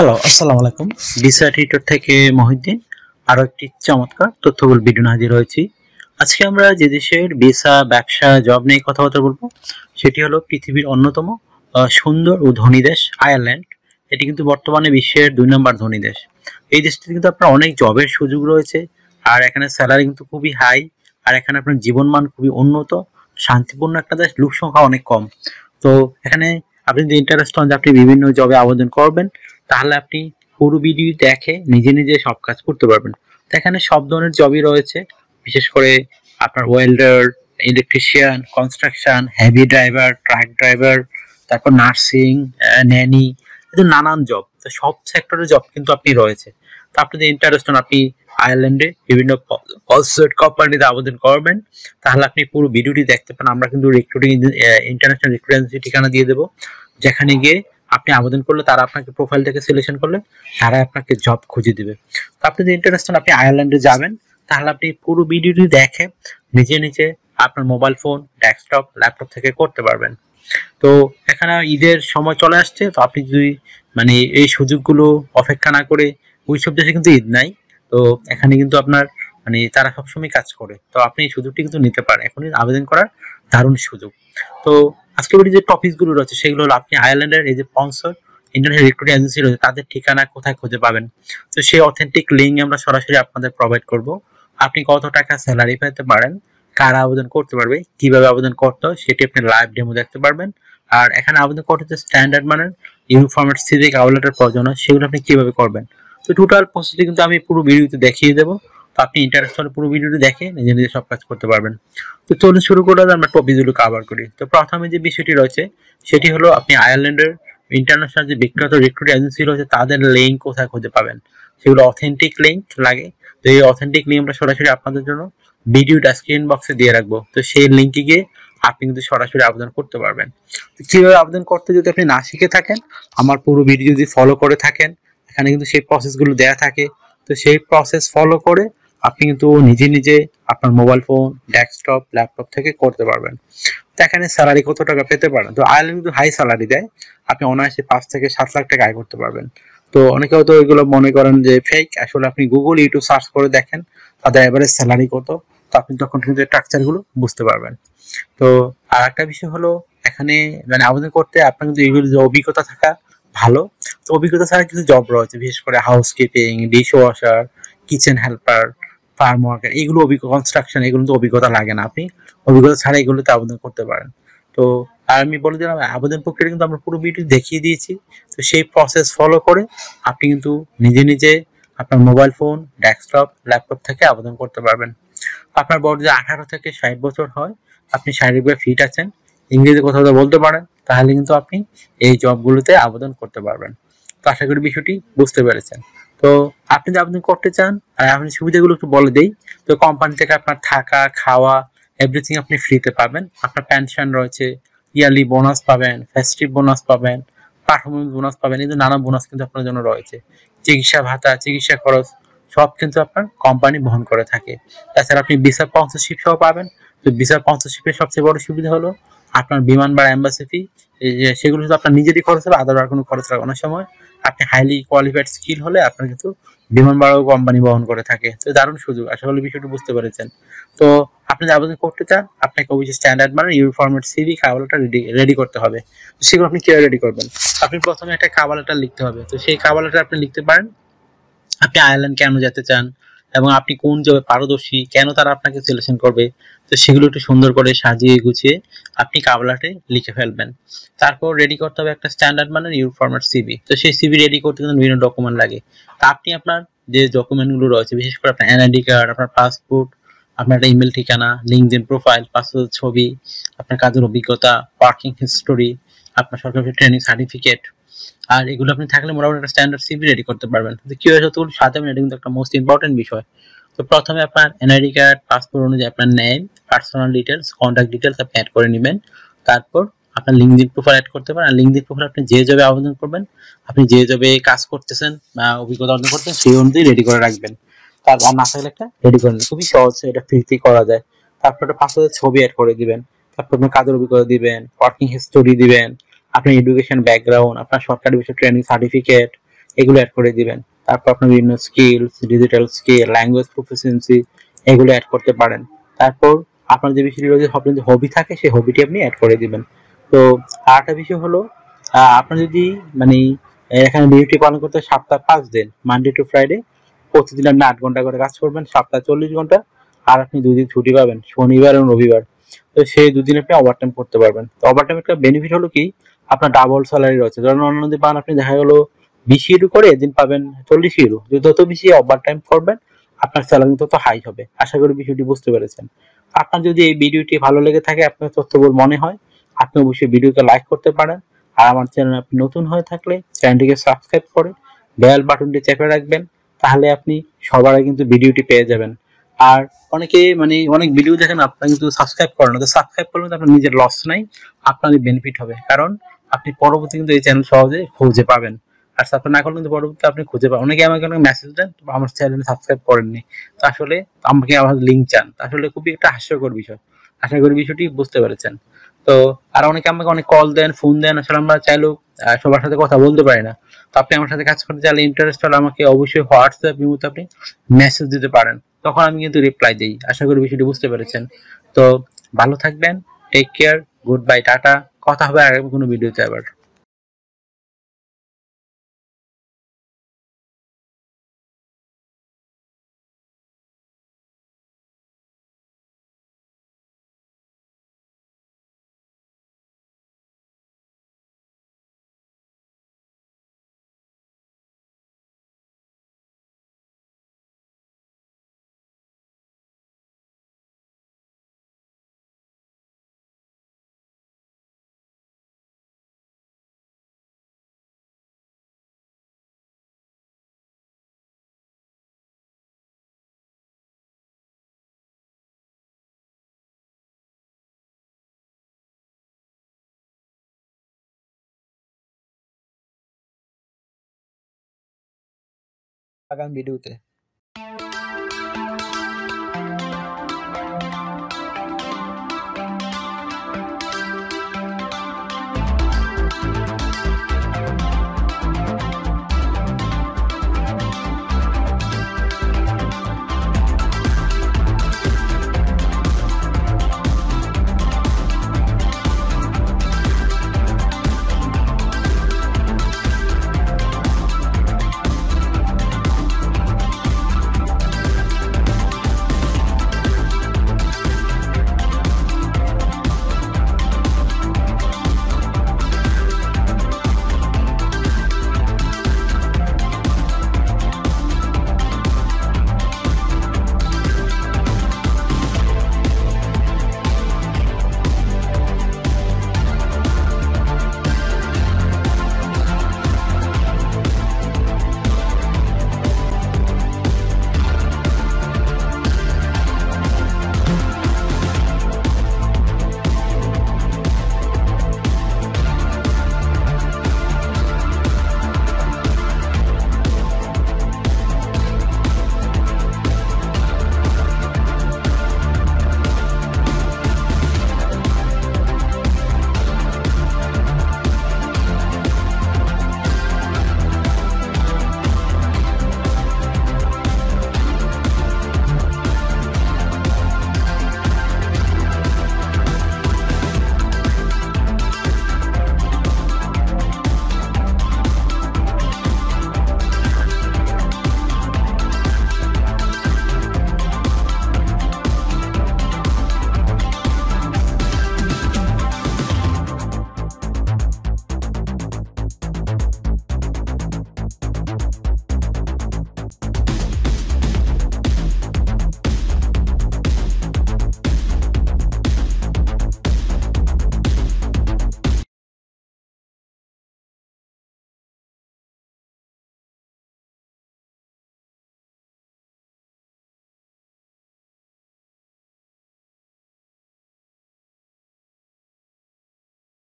Hello, আসসালামু আলাইকুম। Visa tutor থেকে মহিউদ্দিন আরো একটি চমৎকার তথ্যবহুল ভিডিও নিয়ে হাজির হয়েছি। আজকে আমরা যে দেশের ভিসা, ব্যবসা, জব নিয়ে কথাবার্তা বলবো সেটি হলো পৃথিবীর অন্যতম সুন্দর ও ধনী দেশ আয়ারল্যান্ড। এটি কিন্তু বর্তমানে বিশ্বের 2 নম্বর ধনী দেশ। এই দেশটিতে কিন্তু আপনার অনেক জবের সুযোগ রয়েছে, আর এখানে স্যালারি কিন্তু খুবই হাই, আর এখানে আপনার জীবনমান খুবই উন্নত, শান্তিপূর্ণ একটা দেশ, লোক সংখ্যা অনেক কম। তো এখানে আপনি যদি ইন্টারেস্ট হন যে আপনি বিভিন্ন জবে আবেদন করবেন, তাহলে আপনি পুরো ভিডিও দেখে নিজে নিজে সব কাজ করতে পারবেন। তো এখানে সব ধরনের জবই রয়েছে, বিশেষ করে আপনার welder, electrician, construction, heavy driver, truck driver, তারপর নার্সিং, ন্যানি, নানান জব। তো সব সেক্টরের জব কিন্তু আপনি রয়েছে। তো আপনি যদি ইন্টারেস্ট হন, আপনি আয়ারল্যান্ডে বিভিন্ন কোম্পানিতে আবেদন করবেন, তাহলে আপনি পুরো ভিডিওটি দেখতে পান। আমরা কিন্তু রিক্রুটিং ইন্টারন্যাশনাল রিক্রুটিং ঠিকানা দিয়ে দেবো, যেখানে গিয়ে আপনি আবেদন করলে তারা আপনাকে প্রোফাইল থেকে সিলেকশন করলে তারা আপনাকে জব খুঁজে দিবে। তো আপনি যদি ইন্টারেস্টেড আপনি আয়ারল্যান্ডে যাবেন, তাহলে আপনি পুরো ভিডিওটি দেখে নিজে নিজে আপনার মোবাইল ফোন, ডেস্কটপ, ল্যাপটপ থেকে করতে পারবেন। তো এখানে ঈদের সময় চলে আসছে, তো আপনি যদি এই সুযোগগুলো অপেক্ষা না করে, ওইসব দেশে কিন্তু ঈদ নাই, তো এখানে কিন্তু আপনার তারা সবসময় কাজ করে, তো আপনি এই সুযোগটি কিন্তু নিতে পারেন। এখনই আবেদন করার দারুণ সুযোগ। তো আজকে যে টপিক গুলো রয়েছে সেগুলো হলো, আপনি আয়ারল্যান্ডের এই যে স্পন্সর ইন্টারন্যাশনাল রিক্রুটিং এজেন্সি রয়েছে তাদের ঠিকানা কোথায় খুঁজে পাবেন। তো সেই অথেন্টিক লিঙ্ক আমরা সরাসরি আপনাদের প্রোভাইড করব। আপনি কত টাকা স্যালারি পেতে পারেন, কারা আবেদন করতে পারবে, কিভাবে আবেদন করতে হয় সেটি আপনি লাইভ ডেমো দেখতে পারবেন। আর এখানে আবেদন করতে যে স্ট্যান্ডার্ড মানের ইউনিফর্মেট সিভিক কাভার লেটার প্রয়োজন হয়, সেগুলো আপনি কিভাবে করবেন। তো টোটাল প্রসেসটি কিন্তু আমি পুরো ভিডিওতে দেখিয়ে দেবো। তো আপনি ইন্টারেস্ট হলে পুরো ভিডিওটি দেখে নিজে নিজে সব কাজ করতে পারবেন। তো চলুন শুরু করে আমরা টপিকগুলো কভার করি। তো প্রথমে যে বিষয়টি রয়েছে সেটি হলো, আপনি আয়ারল্যান্ডের ইন্টারন্যাশনাল যে বিখ্যাত রিক্রুটিং এজেন্সি রয়েছে তাদের লিঙ্ক কোথায় খুঁজে পাবেন। সেগুলো অথেন্টিক লিঙ্ক লাগে। তো এই অথেন্টিক লিঙ্ক আমরা সরাসরি আপনাদের জন্য ভিডিও ডেসক্রিপশন বক্সে দিয়ে রাখবো। তো সেই লিঙ্কে গিয়ে আপনি কিন্তু সরাসরি আবেদন করতে পারবেন। কিভাবে আবেদন করতে যদি আপনি না শিখে থাকেন, আমার পুরো ভিডিও যদি ফলো করে থাকেন, এখানে কিন্তু সেই প্রসেসগুলো দেয়া থাকে। তো সেই প্রসেস ফলো করে আপনি কিন্তু নিজে নিজে আপনার মোবাইল ফোন, ডেস্কটপ, ল্যাপটপ থেকে করতে পারবেন। তো এখানে স্যালারি কত টাকা পেতে পারেন, তো আয়ারল্যান্ড কিন্তু হাই স্যালারি দেয়। আপনি অনায়াসে 5 থেকে 7 লাখ টাকা আয় করতে পারবেন। তো অনেকে হয়তো এগুলো মনে করেন যে ফেক, আসলে আপনি গুগল, ইউটিউব সার্চ করে দেখেন তাদের এভারেজ স্যালারি কত, তো আপনি তখন কিন্তু স্ট্রাকচার গুলো বুঝতে পারবেন। তো আর একটা বিষয় হলো, এখানে আবেদন করতে আপনার কিন্তু এইগুলো যে অভিজ্ঞতা থাকা ভালো। তো অভিজ্ঞতা ছাড়া কিছু জব রয়েছে, বিশেষ করে house keeping, dish washer, kitchen helper, farm worker, এগুলো কনস্ট্রাকশন, এগুলো তো অভিজ্ঞতা লাগে না, আপনি অভিজ্ঞতা ছাড়া এগুলোতে আবেদন করতে পারেন। তো আর আমি বলে দিলাম, আবেদন প্রক্রিয়া কিন্তু আমরা পুরো ভিডিও দেখিয়ে দিয়েছি। তো সেই প্রসেস ফলো করে আপনি কিন্তু নিজে নিজে আপনার মোবাইল ফোন, ডেস্কটপ, ল্যাপটপ থেকে আবেদন করতে পারবেন। আপনার বয়স যদি 18 থেকে 60 বছর হয়, আপনি শারীরিকভাবে ফিট আছেন, ইংরেজি কথা বলতে পারেন, তাহলে কিন্তু আপনি এই জবগুলোতে আবেদন করতে পারবেন। তো আশা করি বিষয়টি বুঝতে পেরেছেন। তো আপনি যদি আবেদন করতে চান, আর আপনি সুবিধাগুলো একটু বলে দেই। তো কোম্পানি থেকে আপনার থাকা, খাওয়া, এভরিথিং আপনি ফ্রিতে পাবেন। আপনার পেনশন রয়েছে, ইয়ারলি বোনাস পাবেন, ফেস্টিভ বোনাস পাবেন, পারফরমেন্স বোনাস পাবেন, এই যে নানা বোনাস কিন্তু আপনার জন্য রয়েছে। চিকিৎসা ভাতা, চিকিৎসা খরচ সব কিন্তু আপনার কোম্পানি বহন করে থাকে। তাছাড়া আপনি ভিসা স্পন্সরশিপ সহ পাবেন। তো ভিসা স্পন্সরশিপের সবচেয়ে বড় সুবিধা হলো, আপনার বিমান বা এম্বাসি ফি সেগুলো শুধু আপনার নিজেরই খরচ হবে, আদার আর কোনো খরচ লাগবে না। অনেক সময় আপনি হাইলি কোয়ালিফাইড স্কিল হলে আপনার কিন্তু বিমান ভাড়াও কোম্পানি বহন করে থাকে। তো দারুণ সুযোগ, আশা করি বিষয়টি বুঝতে পেরেছেন। তো আপনি যদি আবেদন করতে চান, আপনাকে অবশ্যই স্ট্যান্ডার্ড মানে ইউনিফর্মেট সিভি কাভারটা রেডি করতে হবে। তো সেগুলো আপনি কিভাবে রেডি করবেন, আপনি প্রথমে একটা কাভার লেটার লিখতে হবে। তো সেই কাভার লেটার আপনি লিখতে পারেন আপনি আয়ারল্যান্ড কেন যেতে চান, এবং আপনি কোন জবে পারদর্শী, কেন তারা আপনাকে সিলেকশন করবে। তো সেগুলো একটু সুন্দর করে সাজিয়ে গুছিয়ে আপনি কাভারলেটারে লিখে ফেলবেন। তারপর রেডি করতে হবে একটা স্ট্যান্ডার্ড মানের ইউর ফরম্যাট সিভি। তো সেই সিভি রেডি করতে কিন্তু বিভিন্ন ডকুমেন্ট লাগে। তা আপনি আপনার যে ডকুমেন্টগুলো রয়েছে, বিশেষ করে আপনার এনআইডি কার্ড, আপনার পাসপোর্ট, আপনার একটা ইমেল ঠিকানা, লিঙ্কডইন প্রোফাইল, পাসপোর্ট ছবি, আপনার কাজের অভিজ্ঞতা, ওয়ার্কিং হিস্টোরি, আপনার সরকারি ট্রেনিং সার্টিফিকেট, আর এগুলো আপনি থাকলে মোটামুটি একটা স্ট্যান্ডার্ড সিভি রেডি করতে পারবেন। তো কি হয়, যতগুলো সাজাবেন এটা কিন্তু একটা মোস্ট ইম্পর্টেন্ট বিষয়। তো প্রথমে আপনার এনআইডি কার্ড, পাসপোর্ট অনুযায়ী আপনার name, personal details, contact details আপনি অ্যাড করে নেবেন। তারপর আপনার লিঙ্কডইন প্রোফাইল অ্যাড করতে পারেন। আর লিঙ্কডইন প্রোফাইল আপনি যে জবে আবেদন করবেন, আপনি যে জবে কাজ করতেছেন বা অভিজ্ঞতা অর্জন করতেছেন সেই অনুযায়ী রেডি করে রাখবেন। তারপর না থাকলে একটা রেডি করে নেবেন, খুবই সহজ, এটা ফ্রিতে করা যায়। তারপর একটা পাসপোর্টের ছবি অ্যাড করে দিবেন। তারপর আপনার কাজের অভিজ্ঞতা দিবেন, ওয়ার্কিং হিস্টোরি দিবেন, আপনার এডুকেশন ব্যাকগ্রাউন্ড, আপনার সরকারি বিষয় ট্রেনিং সার্টিফিকেট, এগুলো অ্যাড করে দিবেন। তারপর আপনার বিভিন্ন skills, digital skill, language proficiency এগুলো অ্যাড করতে পারেন। তারপর আপনার যে বিষয়টি রয়েছে, আপনার যে হবি থাকে সেই হবিটি আপনি অ্যাড করে দিবেন। তো আরেকটা বিষয় হলো, আপনার যদি মানে এখানে ডিউটি পালন করতে সপ্তাহে 5 দিন, মানডে টু ফ্রাইডে প্রতিদিন আপনি 8 ঘন্টা করে কাজ করবেন, সপ্তাহে 40 ঘন্টা। আর আপনি 2 দিন ছুটি পাবেন, শনিবার এবং রবিবার। তো সেই 2 দিন আপনি ওভারটাইম করতে পারবেন। তো ওভারটাইম একটা বেনিফিট হলো কি, আপনার ডাবল স্যালারি রয়েছে। ধরুন অন্য দিন পান আপনি দেখা গেলো 20 ইউরো করে, এদিন পাবেন 40 ইউরো। যদি যত বেশি ওভারটাইম করবেন আপনার স্যালারি তত হাই হবে। আশা করি বিষয়টি বুঝতে পেরেছেন। আপনার যদি এই ভিডিওটি ভালো লেগে থাকে, আপনার তথ্যবহুল মনে হয়, আপনি অবশ্যই ভিডিওকে লাইক করতে পারেন। আর আমার চ্যানেল আপনি নতুন হয়ে থাকলে চ্যানেলটিকে সাবস্ক্রাইব করে বেল বাটনটি চেপে রাখবেন, তাহলে আপনি সবার আগে কিন্তু ভিডিওটি পেয়ে যাবেন। আর অনেকে অনেক ভিডিও দেখেন, আপনারা কিন্তু সাবস্ক্রাইব করেন না। তো সাবস্ক্রাইব করলে আপনার নিজের লস নাই, আপনারই বেনিফিট হবে। কারণ আপনি পরবর্তী কিন্তু এই চ্যানেল সহজে খুঁজে পাবেন। আর সাবস্ক্রাইব না করলে কিন্তু পরবর্তী আপনি খুঁজে পাবেন। অনেকে আমাকে অনেক মেসেজ দেন আমার চ্যানেল সাবস্ক্রাইব করেননি, তো আসলে আমাকে আমার লিঙ্ক চান। আসলে খুবই একটা হাস্যকর বিষয়। আশা করি বিষয়টি বুঝতে পেরেছেন। তো আর অনেকে আমাকে অনেক কল দেন, ফোন দেন, আসলে আমরা চাইলেও সবার সাথে কথা বলতে পারি না। তো আপনি আমার সাথে কাজ করতে চাইলে ইন্টারেস্ট হলে আমাকে অবশ্যই হোয়াটসঅ্যাপ ইমোতে আপনি মেসেজ দিতে পারেন, তখন আমি কিন্তু রিপ্লাই দিই। আশা করি বিষয়টি বুঝতে পেরেছেন। তো ভালো থাকবেন, take care, goodbye, tata. কথা হবে আগামী কোনো ভিডিওতে আবার। আগামী ভিডিওতে